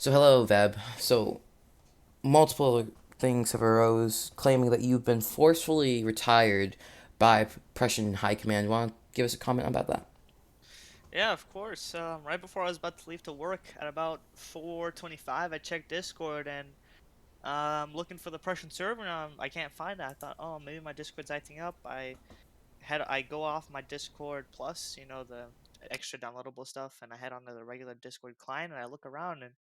So hello, Veb. So multiple things have arose claiming that you've been forcefully retired by Prussian High Command. You want to give us a comment about that? Yeah, of course. Right before I was about to leave to work at about 4:25, I checked Discord and looking for the Prussian server and I can't find it. I thought, oh, maybe my Discord's acting up. I go off my Discord Plus, the extra downloadable stuff, and I head onto the regular Discord client and I look around and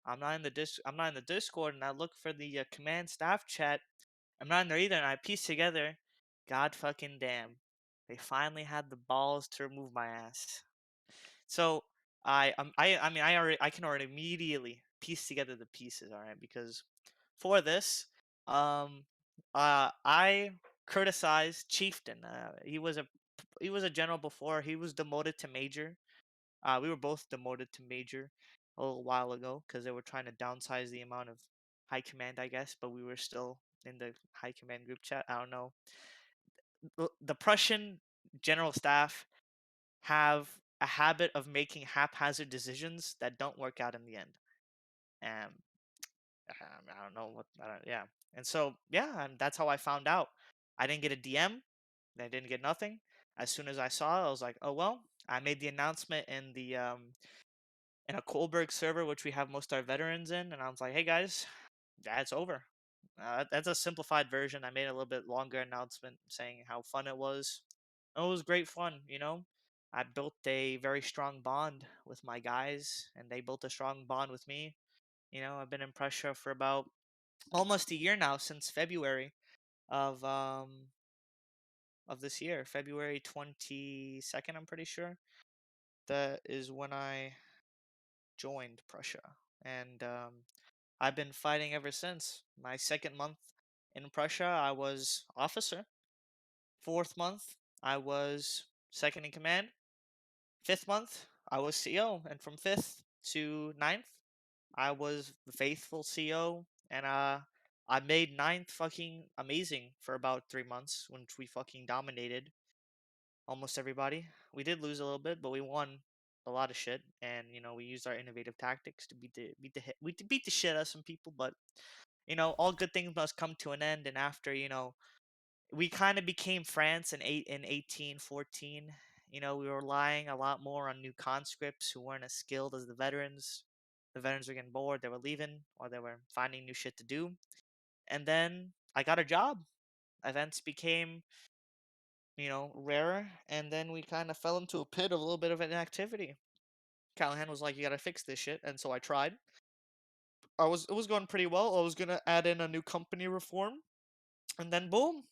I'm not in the Discord and I look for the command staff chat. I'm not in there either, and I piece together, God fucking damn, they finally had the balls to remove my ass. So I mean I can already immediately piece together the pieces, all right? Because for this, um, I criticized Chieftain. He was a general before. He was demoted to major. We were both demoted to major a little while ago because they were trying to downsize the amount of high command, I guess. But we were still in the high command group chat. I don't know. The Prussian general staff have a habit of making haphazard decisions that don't work out in the end. And I don't know what, yeah. And so, yeah, and that's how I found out. I didn't get a DM. I didn't get nothing. As soon as I saw it, I was like, oh, well, I made the announcement in a Kohlberg server, which we have most of our veterans in. And I was like, hey, guys, that's over. That's a simplified version. I made a little bit longer announcement saying how fun it was. It was great fun, you know. I built a very strong bond with my guys, and they built a strong bond with me. I've been in pressure for about almost a year now, since February of um of this year, February 22nd. I'm pretty sure that is when I joined Prussia, and I've been fighting ever since. My second month in Prussia, I was officer. Fourth month, I was second in command. Fifth month, I was CO, and from fifth to ninth, I was the faithful CO, and I made ninth fucking amazing for about 3 months, when we fucking dominated almost everybody. We did lose a little bit, but we won a lot of shit, and we used our innovative tactics to beat the shit out of some people. But all good things must come to an end, and after we kind of became France in 1814. We were relying a lot more on new conscripts who weren't as skilled as the veterans. The veterans were getting bored, they were leaving, or they were finding new shit to do. And then I got a job. Events became, rarer, and then we kind of fell into a pit of a little bit of inactivity. Callahan was like, "You gotta fix this shit," and so I tried. It was going pretty well. I was gonna add in a new company reform, and then boom,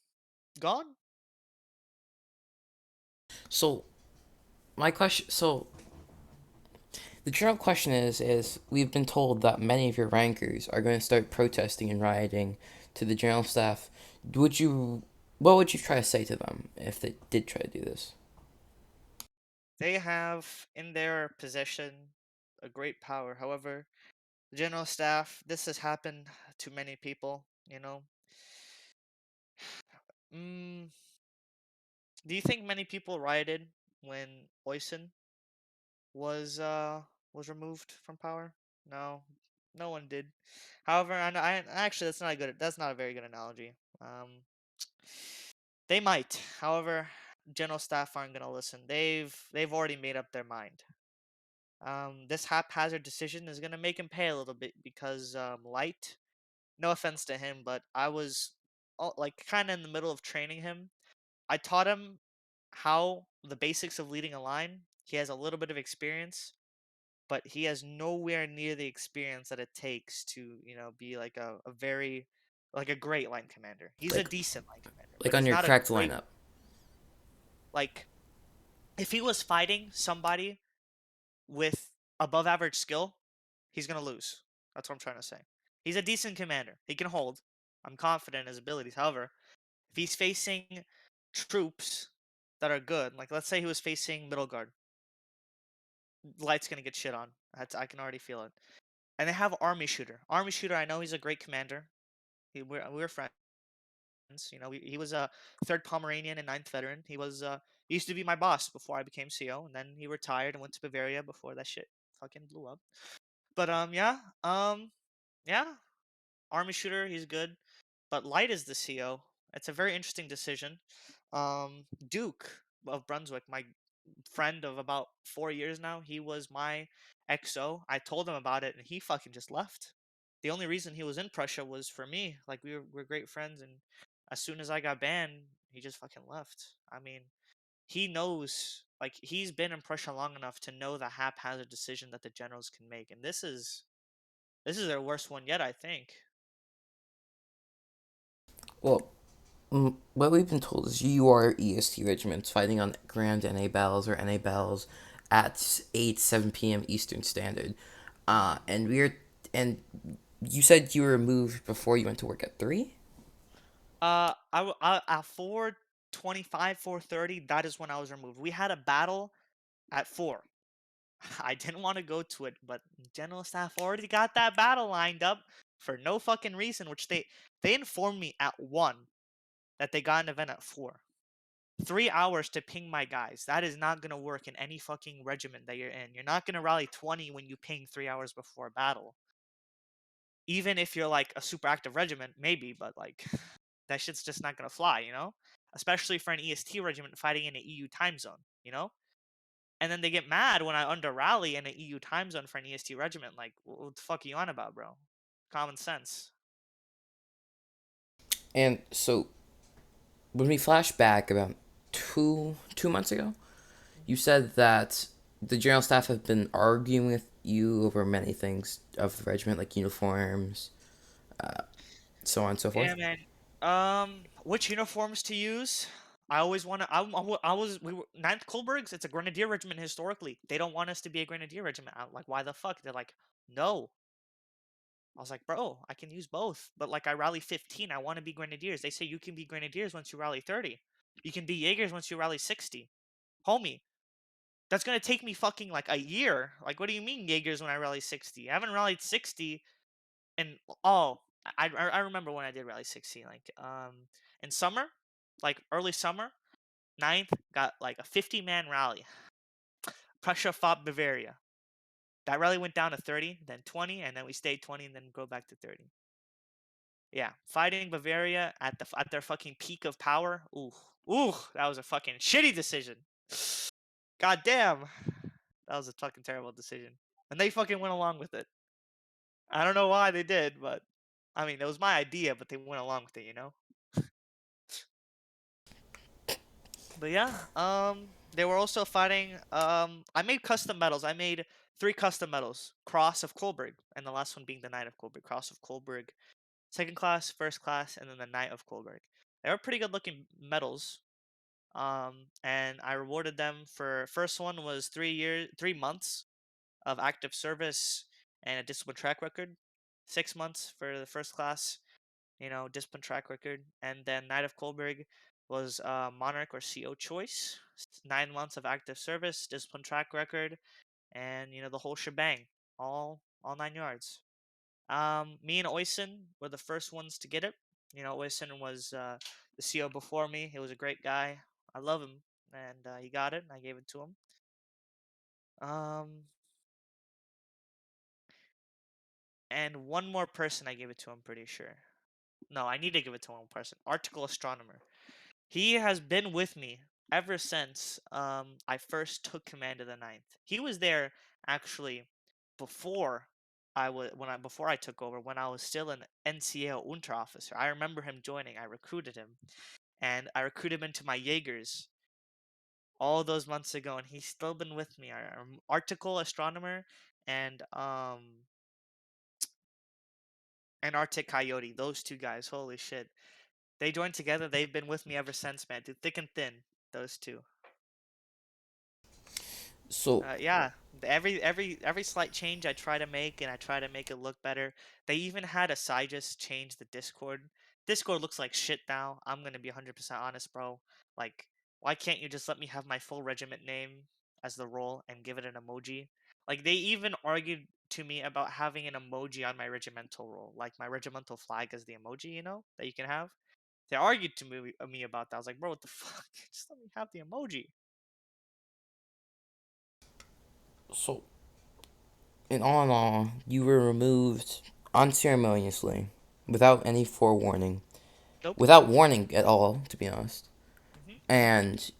gone. So my question, so the general question is we've been told that many of your rankers are going to start protesting and rioting to the general staff. Would you, what would you try to say to them if they did try to do this? They have in their possession a great power. However, the general staff, this has happened to many people, you know. Mm, do you think many people rioted when Oysen was uh was removed from power? No, no one did. However, I actually that's not a very good analogy. They might. However, general staff aren't gonna listen. They've already made up their mind. This haphazard decision is gonna make him pay a little bit because Light. No offense to him, but I was like kind of in the middle of training him. I taught him how the basics of leading a line. He has a little bit of experience, but he has nowhere near the experience that it takes to be like a very like a great line commander. He's a Like, decent line commander, like but on he's your not a cracked great. lineup. Like, if he was fighting somebody with above average skill, he's gonna lose. That's what I'm trying to say. He's a decent commander. He can hold. I'm confident in his abilities. However, if he's facing troops that are good, like let's say he was facing middle guard, Light's gonna get shit on. I can already feel it. And they have Army Shooter. Army Shooter, I know he's a great commander. We were friends. He was a third Pomeranian and ninth veteran. He used to be my boss before I became CO, and then he retired and went to Bavaria before that shit fucking blew up. But yeah, Army shooter, he's good. But Light is the CO. It's a very interesting decision. Duke of Brunswick, my friend of about 4 years now, he was my XO. I told him about it, and he fucking just left. The only reason he was in Prussia was for me. Like we're great friends, and as soon as I got banned, he just fucking left. I mean, he knows, like he's been in Prussia long enough to know the haphazard decision that the generals can make, and this is their worst one yet, I think. Well, what we've been told is you are EST regiments fighting on Grand NA battles or NA battles at 7 p.m. Eastern Standard. And and you said you were moved before you went to work at 3? At 4:25, 4:30, that is when I was removed. We had a battle at 4. I didn't want to go to it, but general staff already got that battle lined up for no fucking reason, which they informed me at 1 that they got an event at 4. 3 hours to ping my guys. That is not gonna work in any fucking regiment that you're in. You're not gonna rally 20 when you ping 3 hours before a battle. Even if you're like a super active regiment, maybe, but like that shit's just not gonna fly, you know? Especially for an EST regiment fighting in an EU time zone, you know? And then they get mad when I under rally in an EU time zone for an EST regiment. Like, what the fuck are you on about, bro? Common sense. And so when we flash back about 2 months ago, you said that the general staff have been arguing with you over many things of the regiment, like uniforms, so on and so Yeah, forth. man. Which uniforms to use? I always want to. I was. We were Ninth Kolbergs. It's a grenadier regiment historically. They don't want us to be a grenadier regiment. I'm like, why the fuck? They're like, no. I was like, bro, I can use both. But like, I rally 15. I want to be grenadiers. They say you can be grenadiers once you rally 30. You can be Jaegers once you rally 60. Homie, that's gonna take me fucking like a year. Like, what do you mean Jaegers when I rally 60? I haven't rallied 60 and oh, I remember when I did rally 60, like in summer, like early summer. Ninth got like a 50-man rally. Prussia fought Bavaria. That rally went down to 30, then 20, and then we stayed 20 and then go back to 30. Yeah, fighting Bavaria at their fucking peak of power. Ooh, that was a fucking shitty decision. God damn, that was a fucking terrible decision, and they fucking went along with it. I don't know why they did, but I mean, it was my idea, but they went along with it, you know. But yeah, they were also fighting. I made custom medals. I made 3 custom medals: Cross of Kolberg, and the last one being the Knight of Kolberg. Cross of Kolberg, second class, first class, and then the Knight of Kolberg. They were pretty good looking medals. And I rewarded them for first one was 3 years, 3 months of active service and a discipline track record. 6 months for the first class, discipline track record, and then Knight of Kolberg was Monarch or CO choice. 9 months of active service, discipline track record, and the whole shebang, all 9 yards. Me and Oysen were the first ones to get it. Oysen was the CO before me. He was a great guy. I love him, and he got it, and I gave it to him. Um, and one more person I gave it to. I'm pretty sure. No, I need to give it to one person. Article Astronomer. He has been with me ever since I first took command of the Ninth. He was there actually before before I took over, when I was still an NCO Unterofficer. I remember him joining. I recruited him, and I recruited him into my Jaegers all those months ago, and he's still been with me. Article Astronomer and Arctic Coyote. Those two guys, holy shit. They joined together. They've been with me ever since, man. Through thick and thin, those two. So Yeah, every slight change I try to make, and I try to make it look better. They even had a just change the Discord. Discord looks like shit now. I'm gonna be 100% honest, bro. Like, why can't you just let me have my full regiment name as the role and give it an emoji? Like, they even argued to me about having an emoji on my regimental role, like my regimental flag as the emoji, that you can have. They argued to me about that. I was like, bro, what the fuck? Just let me have the emoji. so in all, you were removed unceremoniously, without any forewarning, Nope. without warning at all, to be honest. Hmm. And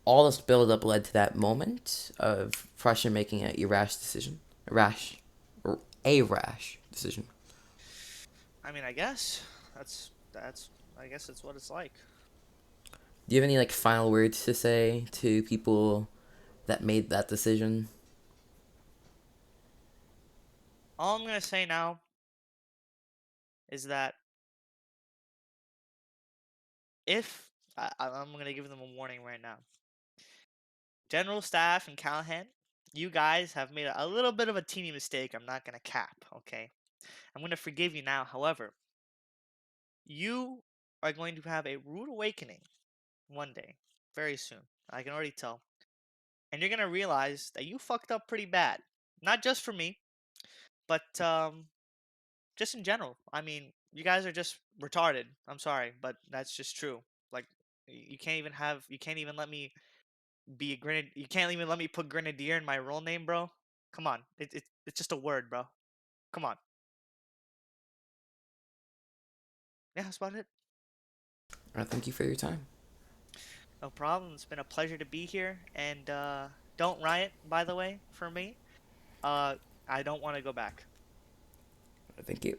all this build-up led to that moment of Prussia making a rash decision, a rash decision. I mean, I guess that's I guess it's what it's like. Do you have any like final words to say to people that made that decision? All I'm gonna say now is that if I'm gonna give them a warning right now, General Staff and Callahan, you guys have made a little bit of a teeny mistake. I'm not gonna cap, okay? I'm gonna forgive you now. However, you are going to have a rude awakening one day, very soon. I can already tell. And you're gonna realize that you fucked up pretty bad. Not just for me, but just in general. I mean, you guys are just retarded. I'm sorry, but that's just true. Like, you can't even let me be a grenadier. You can't even let me put grenadier in my role name, bro. Come on, it's just a word, bro. Come on. Yeah, that's about it. Thank you for your time. No problem. It's been a pleasure to be here. And don't riot, by the way, for me. Uh, I don't want to go back. Thank you.